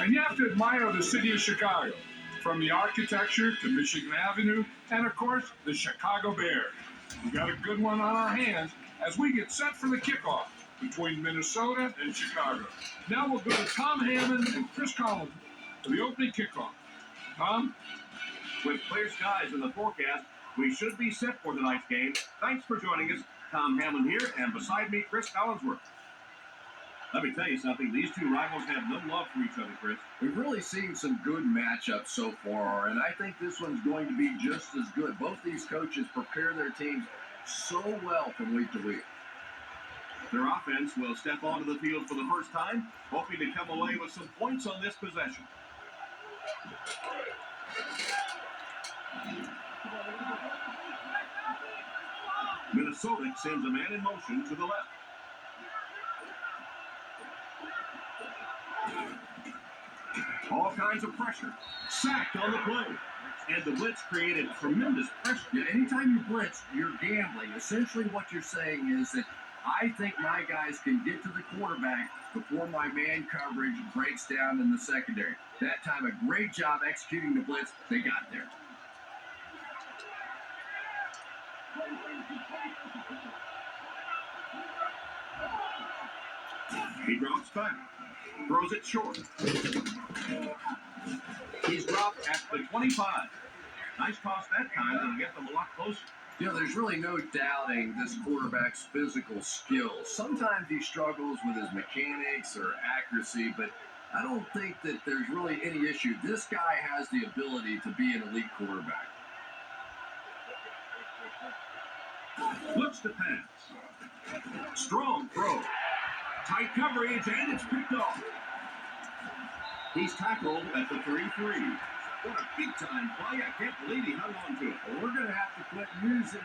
And you have to admire the city of Chicago, from the architecture to Michigan Avenue, and of course, the Chicago Bears. We got a good one on our hands as we get set for the kickoff between Minnesota and Chicago. Now we'll go to Tom Hammond and Chris Collins for the opening kickoff. Tom? With clear skies in the forecast, we should be set for tonight's game. Thanks for joining us. Tom Hammond here, and beside me, Chris Collinsworth. Let me tell you something. These two rivals have no love for each other, Chris. We've really seen some good matchups so far, and I think this one's going to be just as good. Both these coaches prepare their teams so well from week to week. Their offense will step onto the field for the first time, hoping to come away with some points on this possession. Minnesota sends a man in motion to the left. All kinds of pressure. Sacked on the play. And the blitz created tremendous pressure. Yeah, anytime you blitz, you're gambling. Essentially what you're saying is that I think my guys can get to the quarterback before my man coverage breaks down in the secondary. That time, a great job executing the blitz. They got there. He drops back. Throws it short. He's dropped at the 25. Nice toss that time to get them a lot closer. You know, there's really no doubting this quarterback's physical skills. Sometimes he struggles with his mechanics or accuracy, but I don't think that there's really any issue. This guy has the ability to be an elite quarterback. Looks to pass. Strong throw. Tight coverage, and it's picked off. He's tackled at the 33. What a big-time play. I can't believe he hung on to it. Well, we're going to have to quit using...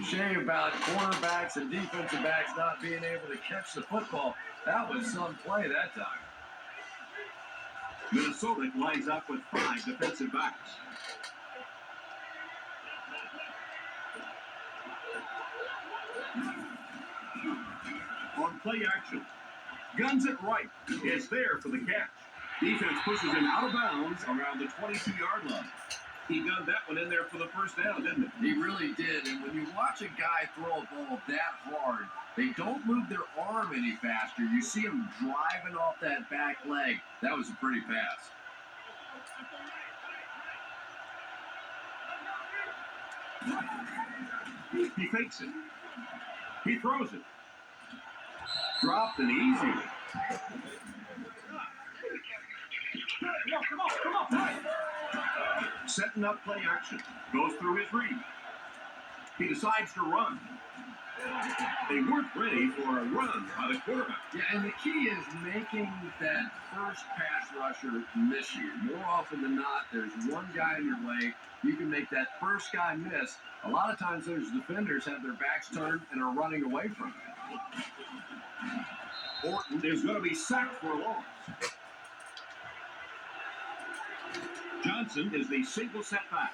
Shame about cornerbacks and defensive backs not being able to catch the football. That was some play that time. Minnesota lines up with 5 defensive backs. On play action. Guns it right. It's there for the catch. Defense pushes him out of bounds around the 22-yard line. He gunned that one in there for the first down, didn't he? He really did. And when you watch a guy throw a ball that hard, they don't move their arm any faster. You see him driving off that back leg. That was a pretty pass. He fakes it. He throws it. Dropped and easy. Come on. Setting up play action. Goes through his read. He decides to run. They weren't ready for a run by the quarterback. Yeah, and the key is making that first pass rusher miss you. More often than not, there's one guy in your way. You can make that first guy miss. A lot of times those defenders have their backs turned and are running away from it. Orton is going to be sacked for a loss. Johnson is the single setback.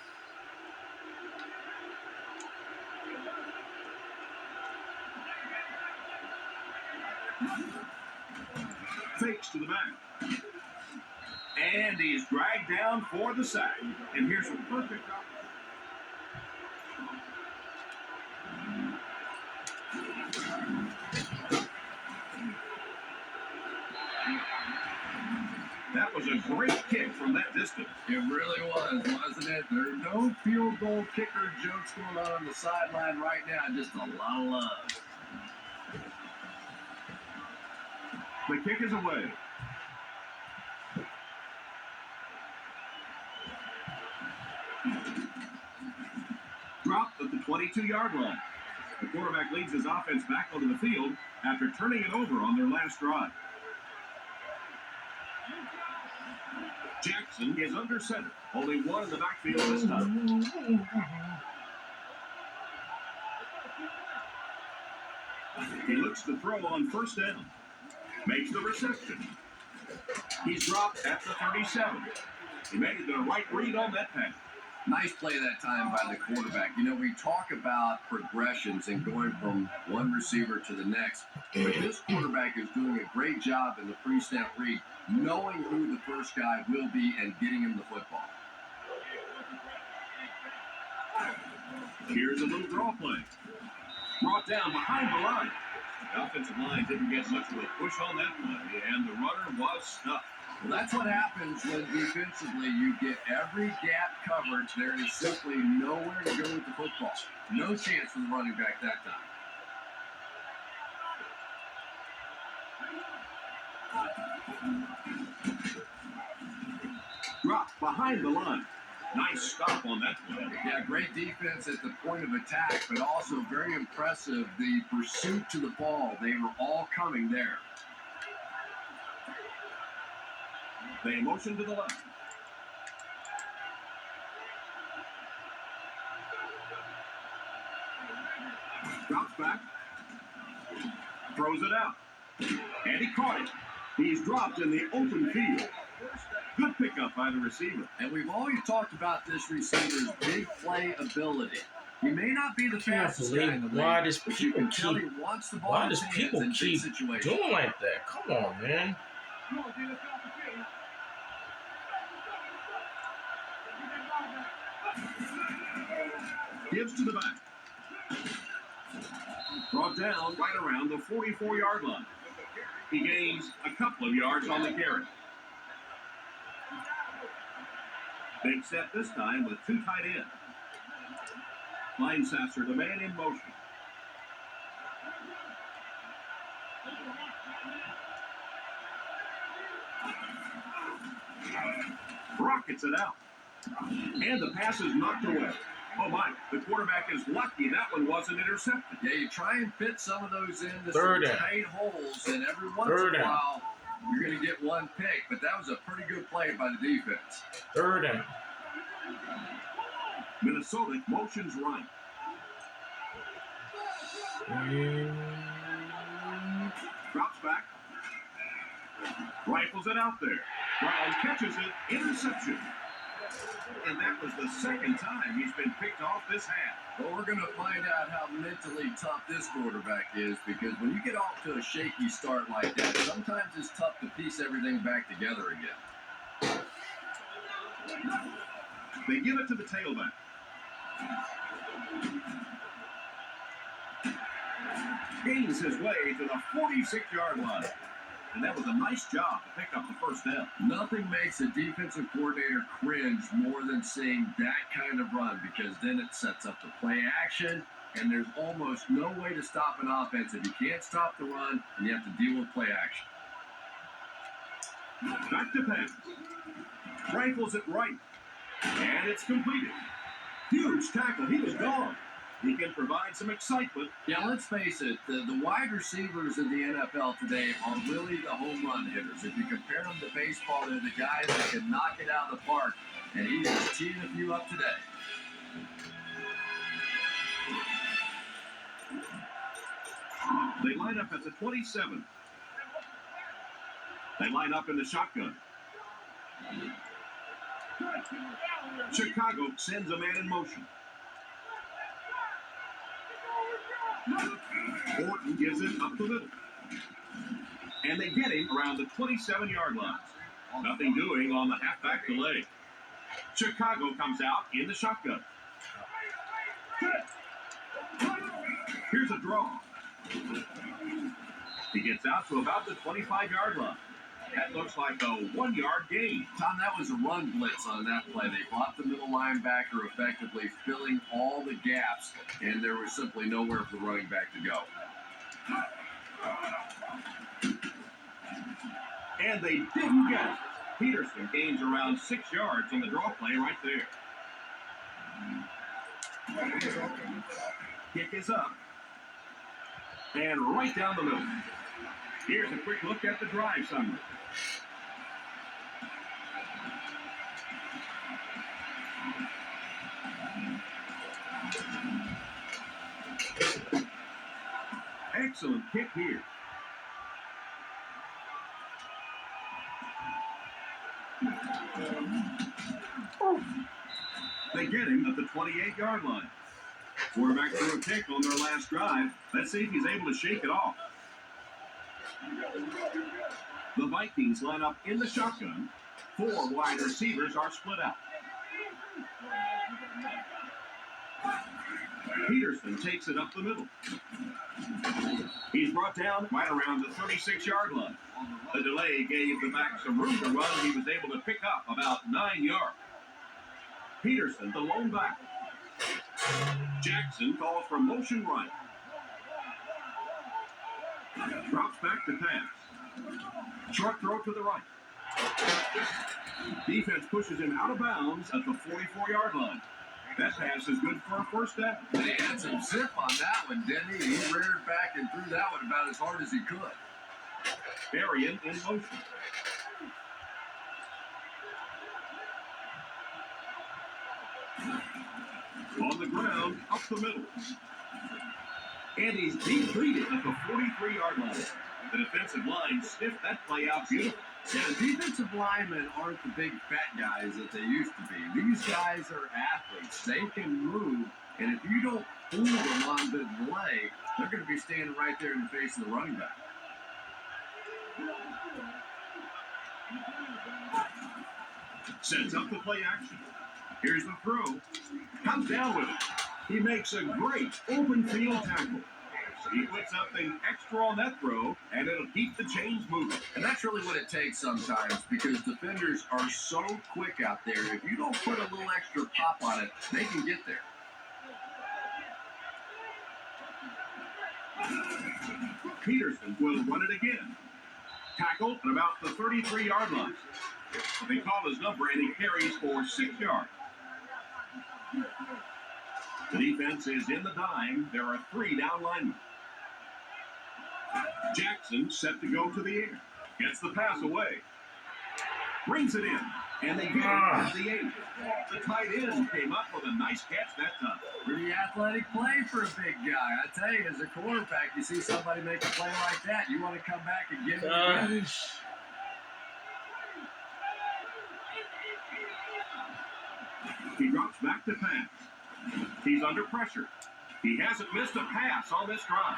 Fakes to the back. And he's dragged down for the sack. And here's a perfect opportunity. That was a great kick from that distance. It really was, wasn't it? There are no field goal kicker jokes going on the sideline right now. Just a lot of love. The kick is away. Dropped at the 22-yard line. The quarterback leads his offense back onto the field after turning it over on their last drive. Jackson is under center. Only one in the backfield this time. He looks to throw on first down. Makes the reception. He's dropped at the 37. He made the right read on that pass. Nice play that time by the quarterback. You know, we talk about progressions and going from one receiver to the next, but this quarterback is doing a great job in the pre-snap read, knowing who the first guy will be and getting him the football. Here's a little draw play. Brought down behind the line. The offensive line didn't get much of a push on that play, and the runner was stuck. Well, that's what happens when defensively you get every gap covered. There is simply nowhere to go with the football. No chance for the running back that time. Dropped behind the line. Nice stop on that play. Yeah, great defense at the point of attack, but also very impressive the pursuit to the ball. They were all coming there. They motion to the left. Drops back. Throws it out. And he caught it. He's dropped in the open field. Good pickup by the receiver. And we've always talked about this receiver's big play ability. He may not be the fastest guy in the league, why does but you people can tell keep he wants the ball in his hands in big situations. doing like that? Come on, man. Gives to the back. Brought down right around the 44-yard line. He gains a couple of yards on the carry. Big set this time with two tight ends. Linesasser, the man in motion. Rockets it out. And the pass is knocked away. Oh my, the quarterback is lucky that one wasn't intercepted. Yeah, you try and fit some of those into Third some down. tight holes, and every once Third in a down. while, you're going to get one pick, but that was a pretty good play by the defense. Third down. Minnesota motions right. Drops back. Rifles it out there. Brown catches it. Interception. And that was the second time he's been picked off this half. Well, we're going to find out how mentally tough this quarterback is, because when you get off to a shaky start like that, sometimes it's tough to piece everything back together again. They give it to the tailback. Gains his way to the 46-yard line. And that was a nice job to pick up the first down. Nothing makes a defensive coordinator cringe more than seeing that kind of run, because then it sets up the play action, and there's almost no way to stop an offense if you can't stop the run and you have to deal with play action. Back to pass. Rifles it right. And it's completed. Huge tackle. He was gone. He can provide some excitement. Yeah, let's face it, the wide receivers in the NFL today are really the home run hitters. If you compare them to baseball, they're the guys that can knock it out of the park, and he has teed a few up today. They line up at the 27. They line up in the shotgun. Chicago sends a man in motion. Orton gives it up the middle. And they get him around the 27-yard line. Nothing doing on the halfback delay. Chicago comes out in the shotgun. Here's a draw. He gets out to about the 25-yard line. That looks like a 1-yard gain. Tom, that was a run blitz on that play. They blocked the middle linebacker, effectively filling all the gaps, and there was simply nowhere for the running back to go. And they didn't get it. Peterson gains around 6 yards on the draw play right there. Kick is up. And right down the middle. Here's a quick look at the drive summary. Excellent kick here. They get him at the 28-yard line. Quarterback threw a kick on their last drive. Let's see if he's able to shake it off. The Vikings line up in the shotgun. 4 wide receivers are split out. Peterson takes it up the middle. He's brought down right around the 36-yard line. The delay gave the back some room to run. He was able to pick up about 9 yards. Peterson, the lone back. Jackson calls for motion right. Drops back to pass. Short throw to the right. Defense pushes him out of bounds at the 44-yard line. That pass is good for a first down. They had some zip on that one, didn't he? He reared back and threw that one about as hard as he could. Berrien in motion. On the ground, up the middle. And he's depleted at the 43-yard line. The defensive line sniffed that play out beautifully. Yeah, defensive linemen aren't the big fat guys that they used to be. These guys are athletes. They can move, and if you don't fool them on the delay, they're going to be standing right there in the face of the running back. Sets up the play action. Here's the throw. Comes down with it. He makes a great open field tackle. He puts something extra on that throw, and it'll keep the chains moving. And that's really what it takes sometimes, because defenders are so quick out there. If you don't put a little extra pop on it, they can get there. Peterson will run it again. Tackle at about the 33-yard line. They call his number, and he carries for 6 yards. The defense is in the dime. There are 3 down linemen. Jackson set to go to the air. Gets the pass away. Brings it in. And they get it at the 8. The tight end came up with a nice catch that time. Pretty athletic play for a big guy. I tell you, as a quarterback, you see somebody make a play like that, you want to come back and give it again. He drops back to pass. He's under pressure. He hasn't missed a pass on this drive.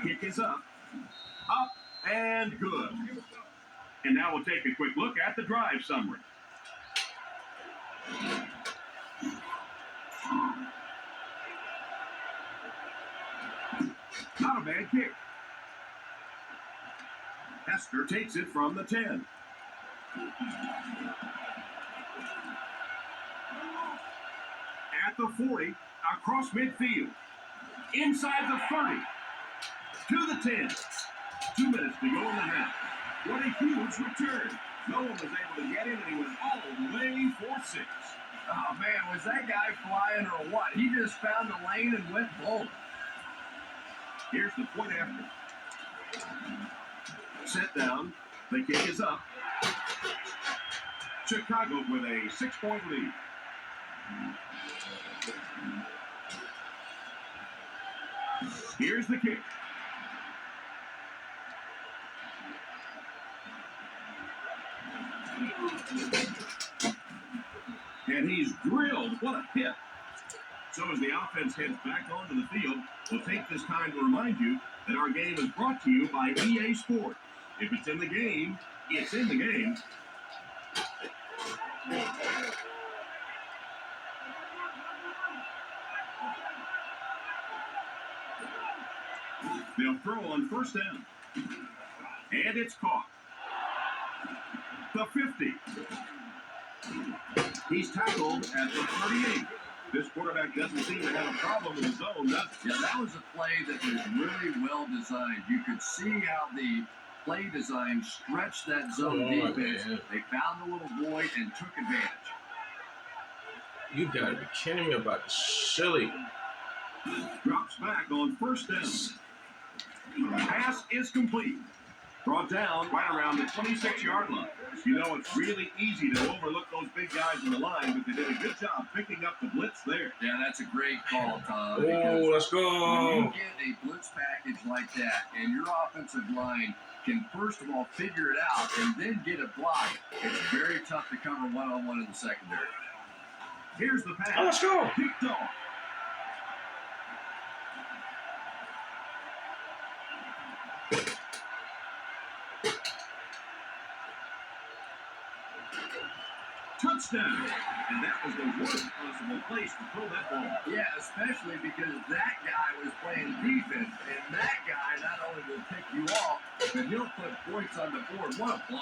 Kick is up, and good. And now we'll take a quick look at the drive summary. Not a bad kick. Hester takes it from the 10. At the 40, across midfield. Inside the 30. To the 10. 2 minutes to go in the half. What a huge return. No one was able to get him, and he went all the way for 6. Oh, man, was that guy flying or what? He just found a lane and went bowling. Here's the point after. Set down. The kick is up. Chicago with a 6-point lead. Here's the kick. And he's drilled. What a hit. So as the offense heads back onto the field, we'll take this time to remind you that our game is brought to you by EA Sports. If it's in the game, it's in the game. They'll throw on first down. And it's caught. The 50. He's tackled at the 38. This quarterback doesn't seem to have a problem in his zone, does he? Yeah, that was a play that was really well designed. You could see how the play design stretched that zone defense. Man. They found the little void and took advantage. You gotta be kidding me about this silly. Drops back on first down. Pass is complete. Brought down right around the 26-yard line. You know, it's really easy to overlook those big guys in the line, but they did a good job picking up the blitz there. Yeah, that's a great call, Tom. Oh, let's When you go. get a blitz package like that, and your offensive line can first of all figure it out and then get a block, it's very tough to cover one-on-one in the secondary. Here's the pass. Oh, let's go. Picked off. Touchdown. And that was the worst possible place to throw that ball. Yeah, especially because that guy was playing defense, and that guy not only will pick you off, but he'll put points on the board. What a play.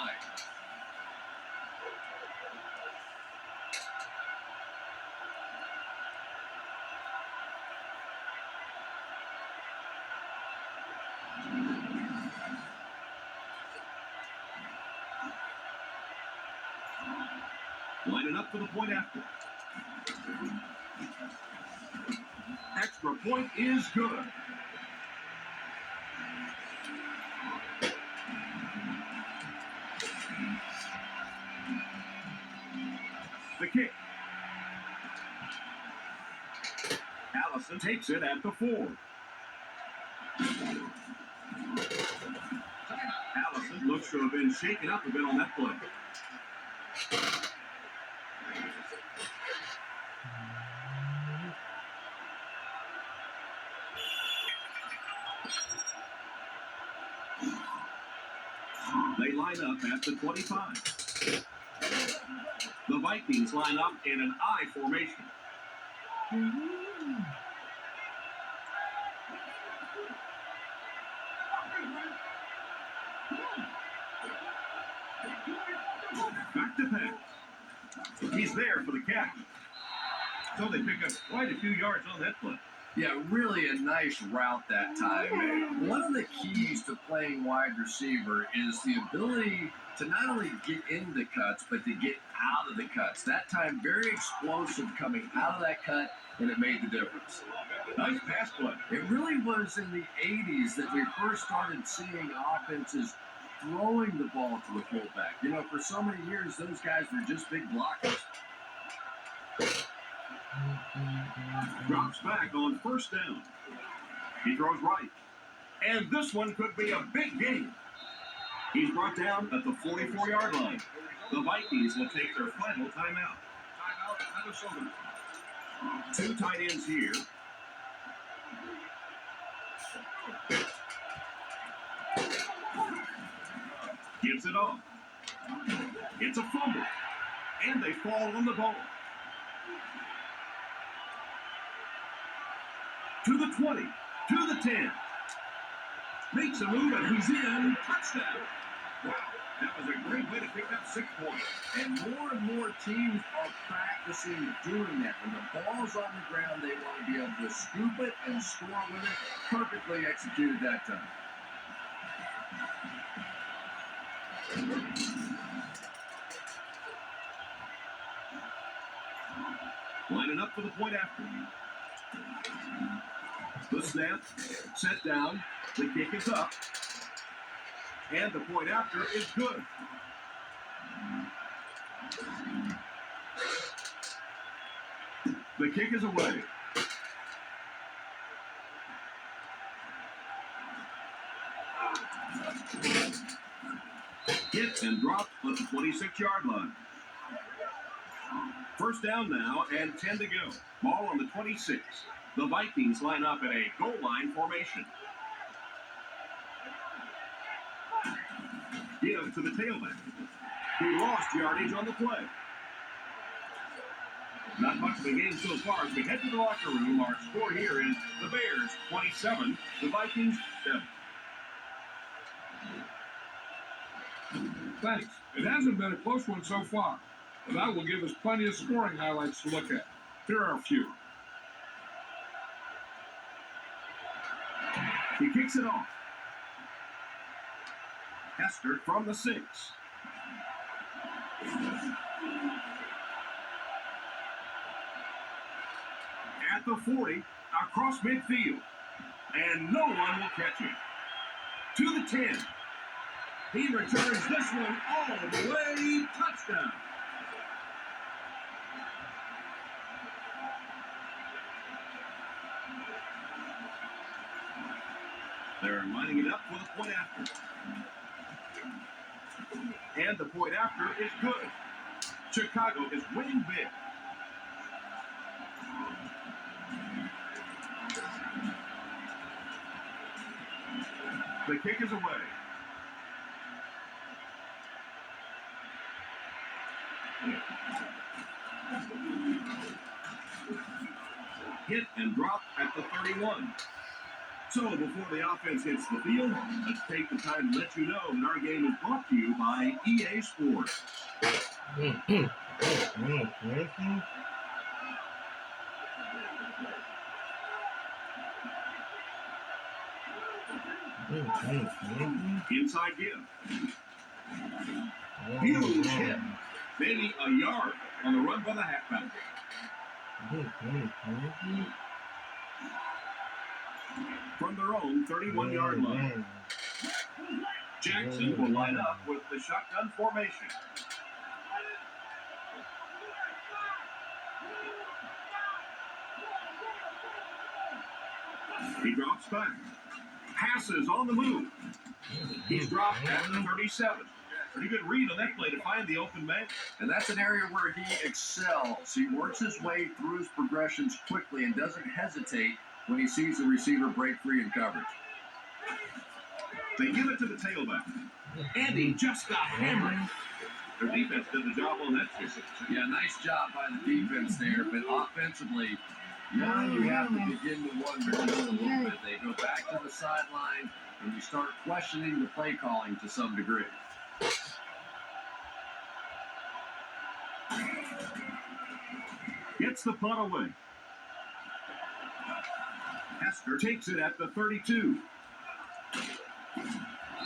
Lining up for the point after. Extra point is good. The kick. Allison takes it at the 4. Allison looks to have been shaken up a bit on that play. They line up at the 25. The Vikings line up in an I formation. Back to pass. He's there for the catch. So they pick up quite a few yards on that play. Yeah, really a nice route that time. One of the keys to playing wide receiver is the ability to not only get into cuts, but to get out of the cuts. That time, very explosive coming out of that cut, and it made the difference. Nice pass play. It really was in the 80s that we first started seeing offenses throwing the ball to the fullback. You know, for so many years, those guys were just big blockers. Drops back on first down. He throws right. And this one could be a big game. He's brought down at the 44-yard line. The Vikings will take their final timeout. Timeout, Minnesota. 2 tight ends here. Gives it off. It's a fumble. And they fall on the ball. To the 20. To the 10. Makes a move and he's in. Touchdown. Wow. That was a great way to pick up 6 points. And more teams are practicing doing that. When the ball's on the ground, they want to be able to scoop it and score with it. Perfectly executed that time. Lining up for the point after. The snap, set down, the kick is up, and the point after is good. The kick is away. Hit and dropped at the 26-yard line. First down now and 10 to go. Ball on the 26. The Vikings line up in a goal line formation. Give to the tailback. He lost yardage on the play. Not much of a game so far as we head to the locker room. Our score here is the Bears 27, the Vikings 7. Thanks. It hasn't been a close one so far, but that will give us plenty of scoring highlights to look at. Here are a few. He kicks it off. Hester from the 6. At the 40, across midfield. And no one will catch him. To the 10. He returns this one all the way. Touchdown. They're lining it up for the point after. And the point after is good. Chicago is winning big. The kick is away. Hit and drop at the 31. So before the offense hits the field, let's take the time to let you know that our game is brought to you by EA Sports. Inside give. Huge hit. Maybe a yard on the run by the halfback. From their own 31-yard line. Jackson will line up with the shotgun formation. He drops back. Passes on the move. He's dropped at the 37. Pretty good read on that play to find the open man. And that's an area where he excels. He works his way through his progressions quickly and doesn't hesitate when he sees the receiver break free in coverage. They give it to the tailback. And he just got hammered. Their defense did the job on that too. Yeah, nice job by the defense there, but offensively, now you have to begin to wonder just a little bit. They go back to the sideline, and you start questioning the play calling to some degree. Gets the punt away. Hester takes it at the 32.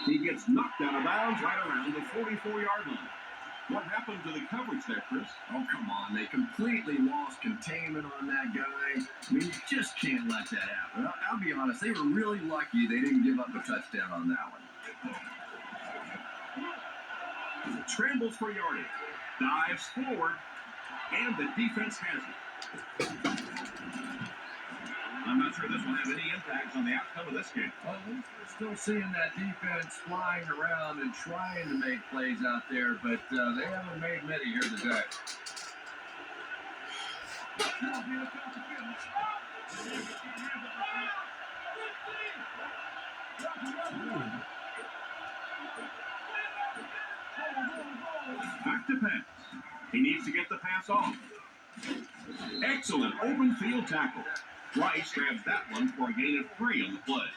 He gets knocked out of bounds right around the 44-yard line. What happened to the coverage there, Chris? Oh, come on. They completely lost containment on that guy. I mean, you just can't let that happen. I'll be honest. They were really lucky they didn't give up a touchdown on that one. Scrambles for yardage. Dives forward. And the defense has it. I'm not sure this will have any impact on the outcome of this game. Well, we're still seeing that defense flying around and trying to make plays out there, but they haven't made many here today. Back to pass. He needs to get the pass off. Excellent open field tackle. Rice grabs that one for a gain of 3 on the play.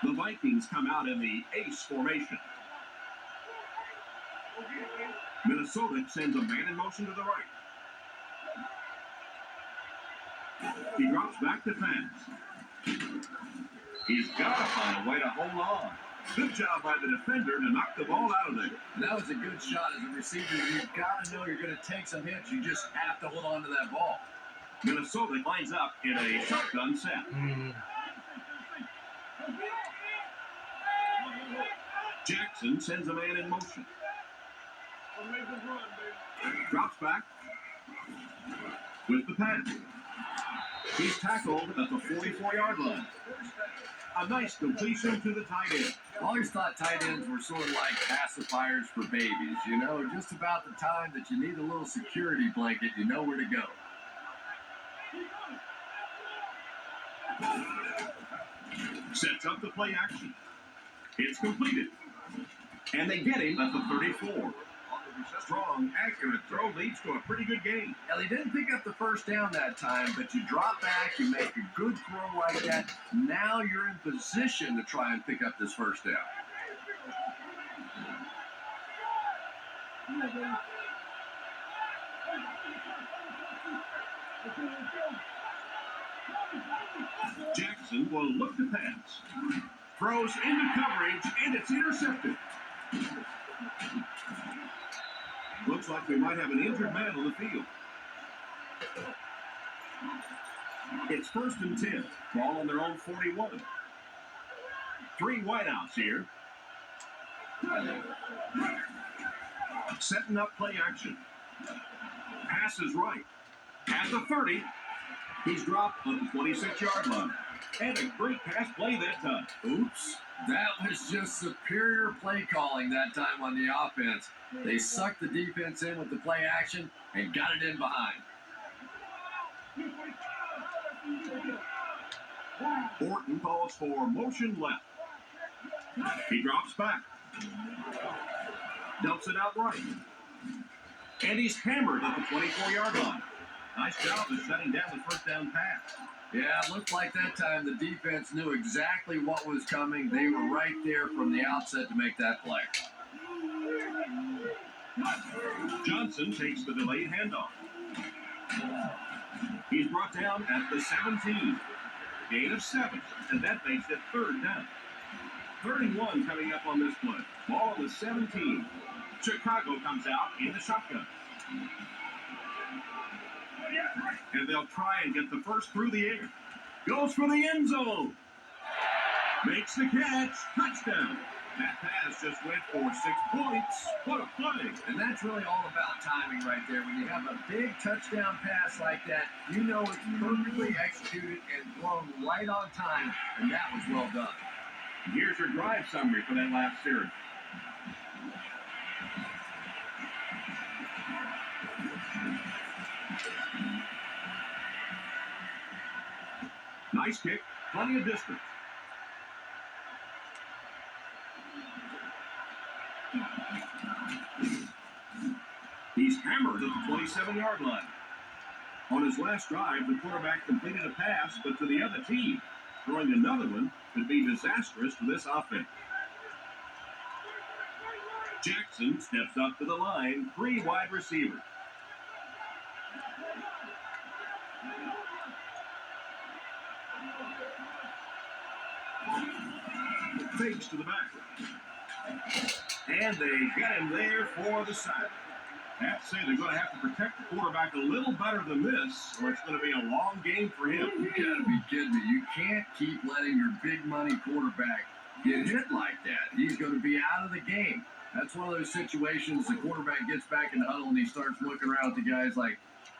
The Vikings come out in the ace formation. Minnesota sends a man in motion to the right. He drops back to pass. He's got to find a way to hold on. Good job by the defender to knock the ball out of there. And that was a good shot as a receiver. You've got to know you're going to take some hits. You just have to hold on to that ball. Minnesota lines up in a shotgun set. Jackson sends a man in motion. Drops back with the pass. He's tackled at the 44-yard line. A nice completion to the tight end. I always thought tight ends were sort of like pacifiers for babies. You know, just about the time that you need a little security blanket, you know where to go. Sets up the play action. It's completed. And they get him at the 34. Strong, accurate throw leads to a pretty good game. Now, they didn't pick up the first down that time, but you drop back, you make a good throw like that. Now you're in position to try and pick up this first down. Jackson will look to pass. Throws into coverage, and it's intercepted. Looks like we might have an injured man on the field. It's 1st and 10. Ball on their own 41. Three wideouts here. Setting up play action. Pass is right. At the 30. He's dropped on the 26-yard line. And a great pass play that time. Oops. That was just superior play calling that time on the offense. They sucked the defense in with the play action and got it in behind. Orton calls for motion left. He drops back. Dumps it out right. And he's hammered at the 24-yard line. Nice job of shutting down the first down pass. Yeah, it looked like that time the defense knew exactly what was coming. They were right there from the outset to make that play. Johnson takes the delayed handoff. He's brought down at the 17. Gain of 7, and that makes it third down. 3rd and 1 coming up on this play. Ball on the 17. Chicago comes out in the shotgun. And they'll try and get the first through the air. Goes for the end zone. Makes the catch. Touchdown. That pass just went for 6 points. What a play. And that's really all about timing right there. When you have a big touchdown pass like that, you know it's perfectly executed and thrown right on time, and that was well done. Here's your drive summary for that last series. Nice kick, plenty of distance. He's hammered at the 27-yard line. On his last drive, the quarterback completed a pass, but to the other team. Throwing another one could be disastrous to this offense. Jackson steps up to the line, 3 wide receivers. Fakes to the back. And they got him there for the sack. I have to say they're going to have to protect the quarterback a little better than this, or it's going to be a long game for him. You gotta be kidding me. You can't keep letting your big money quarterback get hit like that. He's going to be out of the game. That's one of those situations the quarterback gets back in the huddle and he starts looking around at the guys like,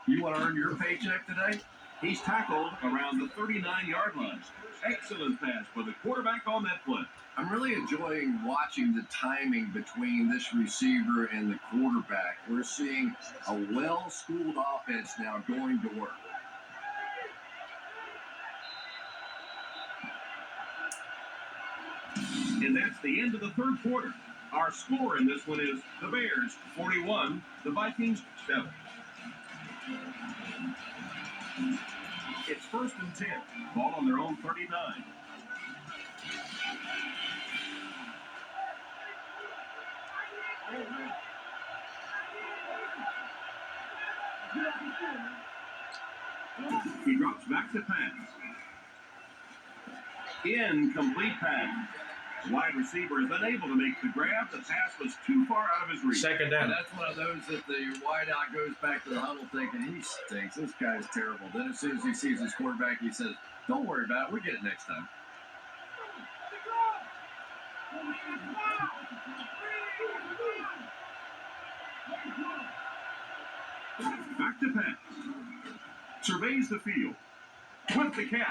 you want to earn your paycheck today? He's tackled around the 39-yard line. Excellent pass for the quarterback on that play. I'm really enjoying watching the timing between this receiver and the quarterback. We're seeing a well-schooled offense now going to work. And that's the end of the third quarter. Our score in this one is the Bears 41, the Vikings 7. It's 1st and 10. Ball on their own 39. He drops back to pass. Incomplete pass. Wide receiver is unable to make the grab. The pass was too far out of his reach. 2nd down. And that's one of those that the wideout goes back to the huddle thinking, he stinks. This guy's terrible. Then as soon as he sees his quarterback, he says, don't worry about it. We'll get it next time. Back to pass. Surveys the field. With the catch.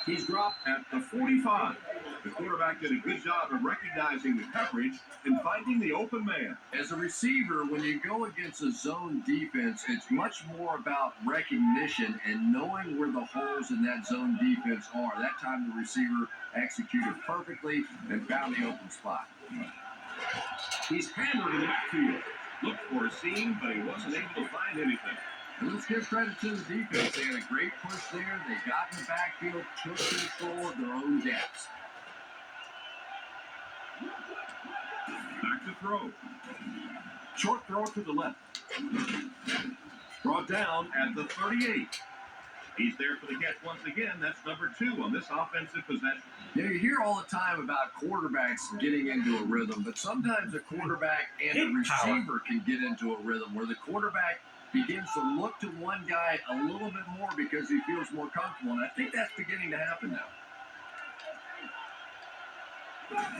He's dropped at the 45. The quarterback did a good job of recognizing the coverage and finding the open man. As a receiver, when you go against a zone defense, it's much more about recognition and knowing where the holes in that zone defense are. That time the receiver executed perfectly and found the open spot. He's hammered in the backfield. Looked for a seam, but he wasn't able to find anything. And let's give credit to the defense. They had a great push there. They got in the backfield, took control of their own gaps. Back to throw. Short throw to the left. Brought down at the 38. He's there for the catch once again. That's number 2 on this offensive possession. You know, you hear all the time about quarterbacks getting into a rhythm, but sometimes a quarterback and a receiver can get into a rhythm where the quarterback begins to look to one guy a little bit more because he feels more comfortable. And I think that's beginning to happen now.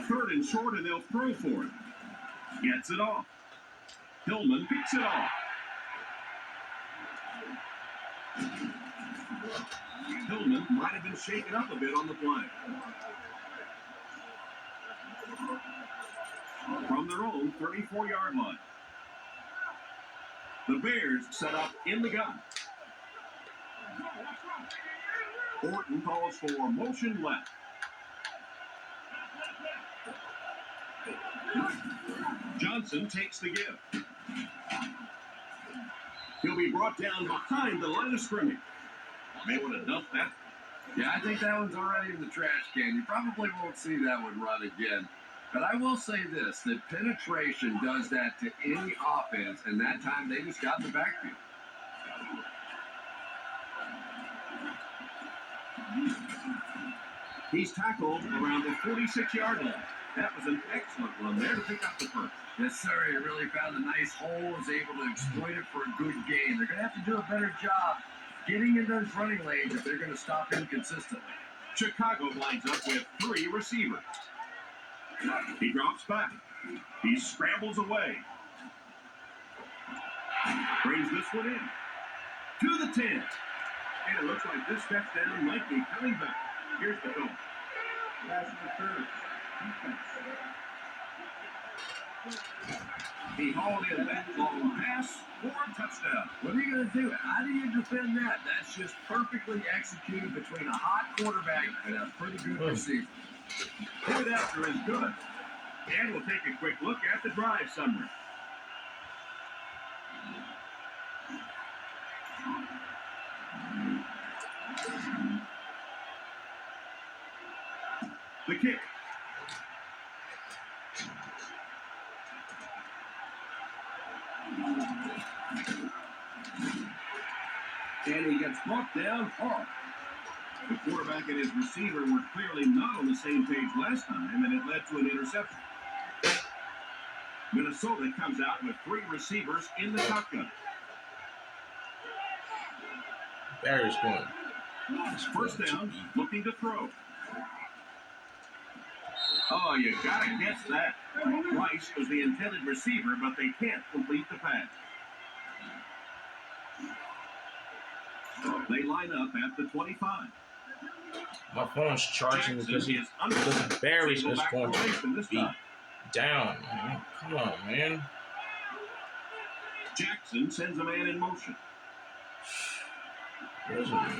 Third and short, and they'll throw for it. Gets it off. Hillman picks it off. Hillman might have been shaken up a bit on the play. From their own 34-yard line. The Bears set up in the gun. Orton calls for motion left. Johnson takes the give. He'll be brought down behind the line of scrimmage. May want to dump that. Yeah, I think that one's already in the trash can. You probably won't see that one run again. But I will say this, that penetration does that to any offense, and that time they just got in the backfield. He's tackled around the 46-yard line. That was an excellent run there to pick up the first. Yes, sir. He really found a nice hole, was able to exploit it for a good gain. They're going to have to do a better job getting in those running lanes if they're going to stop him consistently. Chicago lines up with 3 receivers. He drops back. He scrambles away. Brings this one in. To the 10. And it looks like this touchdown might be coming back. Here's the goal. Pass interference. He hauled in that long pass for a touchdown. What are you going to do? How do you defend that? That's just perfectly executed between a hot quarterback and a pretty good receiver. Point after is good. And we'll take a quick look at the drive summary. The kick. And he gets brought down hard. The quarterback and his receiver were clearly not on the same page last time, and it led to an interception. Minnesota comes out with 3 receivers in the shotgun. Bears going. First down, looking to throw. Oh, you gotta guess that. Rice was the intended receiver, but they can't complete the pass. They line up at the 25. My phone's charging because the Bears is going to be down, man. Come on, man. Jackson sends a man in motion.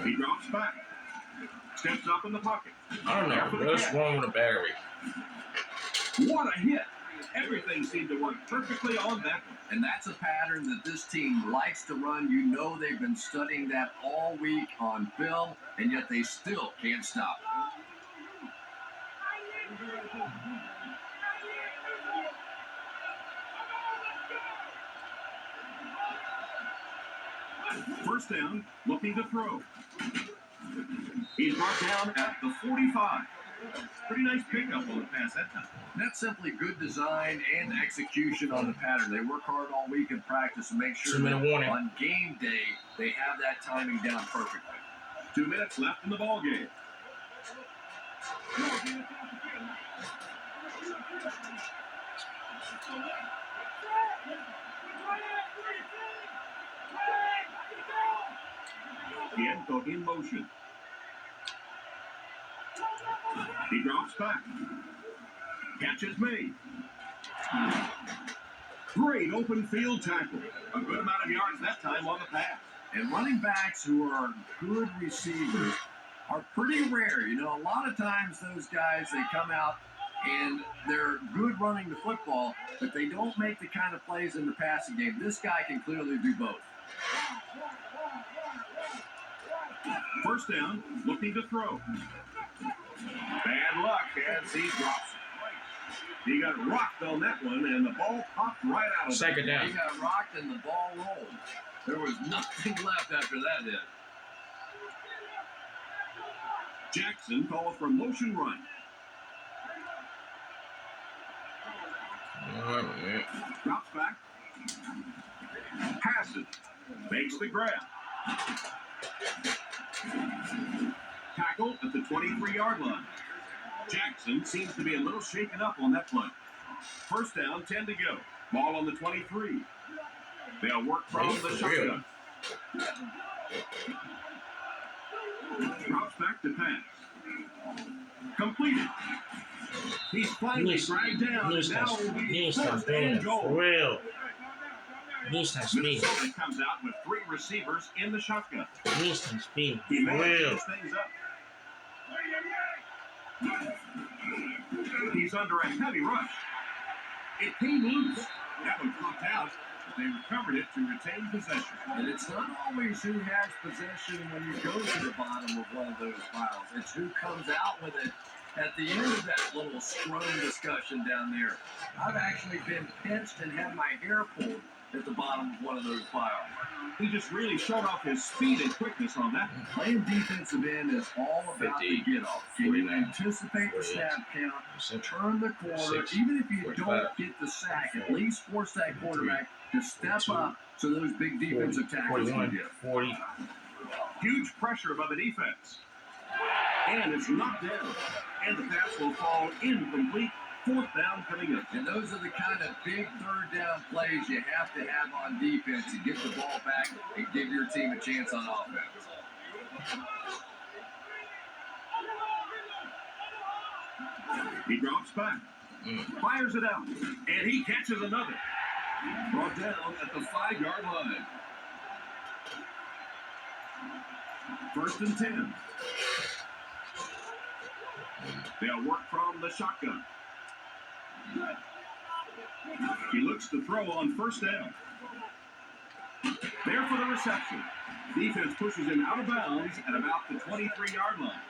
He drops back. Steps up in the pocket. I don't know. What's wrong with the battery? What a hit. Everything seemed to work perfectly on that one. And that's a pattern that this team likes to run. You know they've been studying that all week on film, and yet they still can't stop it. First down, looking to throw. He's brought down at the 45. Pretty nice pickup on the pass that time. That's simply good design and execution on the pattern. They work hard all week in practice to make sure that on game day they have that timing down perfectly. 2 minutes left in the ball game. Bienko in motion. He drops back. Catch is made. Great open field tackle. A good amount of yards that time on the pass. And running backs who are good receivers are pretty rare. You know, a lot of times those guys, they come out and they're good running the football, but they don't make the kind of plays in the passing game. This guy can clearly do both. First down, looking to throw. Bad luck as he drops it. He got rocked on that one, and the ball popped right out of it. Second down. He got rocked, and the ball rolled. There was nothing left after that hit. Jackson calls for motion run. Drops back. Passes. Makes the grab. Tackle at the 23-yard line. Jackson seems to be a little shaken up on that play. First down, 10 to go. Ball on the 23. They'll work from the shotgun. Drops back to pass. Completed. He's finally dragged down. Now will be first and goal. For real. Needs that speed. Minnesota comes out with 3 receivers in the shotgun. Needs that speed. He For may real. have things up. He's under a heavy rush. It came loose. That one popped out. They recovered it to retain possession. And it's not always who has possession when you go to the bottom of one of those piles. It's who comes out with it at the end of that little scrum discussion down there. I've actually been pinched and had my hair pulled at the bottom of one of those piles. He just really showed off his speed and quickness on that. Playing defensive end is all about 50, the get-off. Can you 49, anticipate the 48, snap count, turn the corner, 46, even if you 45, don't get the sack, at least force that quarterback to step up so those big defensive tackles can 41, get. 40. Huge pressure by the defense. And it's knocked down. And the pass will fall incomplete. Fourth down coming up. And those are the kind of big third down plays you have to have on defense to get the ball back and give your team a chance on offense. He drops back. Fires it out. And he catches another. Brought down at the 5-yard line. First and 10. They'll work from the shotgun. He looks to throw on first down. There for the reception. Defense pushes him out of bounds at about the 23-yard line.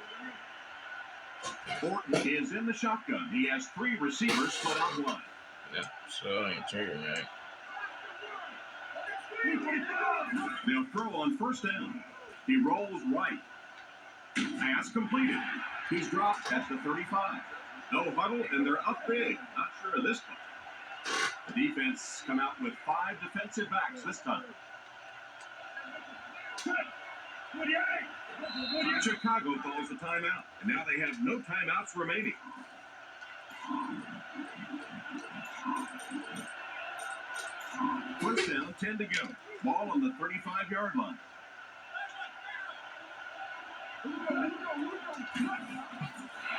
Orton is in the shotgun. He has 3 receivers split out wide. Yeah, so I ain't trigger, man. They'll throw on first down. He rolls right. Pass completed. He's dropped at the 35. No huddle, and they're up big. Not sure of this one. The defense come out with 5 defensive backs this time. Chicago calls the timeout, and now they have no timeouts remaining. First down, 10 to go. Ball on the 35-yard line.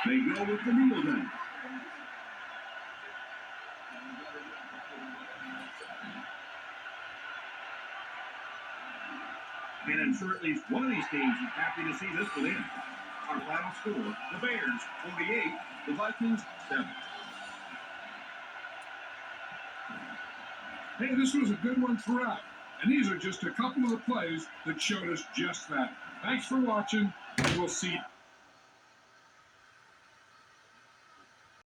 They go with the kneel down. And I'm sure at least one of these teams is happy to see this one in. Our final score, the Bears 48, the Vikings 7. Hey, this was a good one throughout. And these are just a couple of the plays that showed us just that. Thanks for watching, and we'll see you.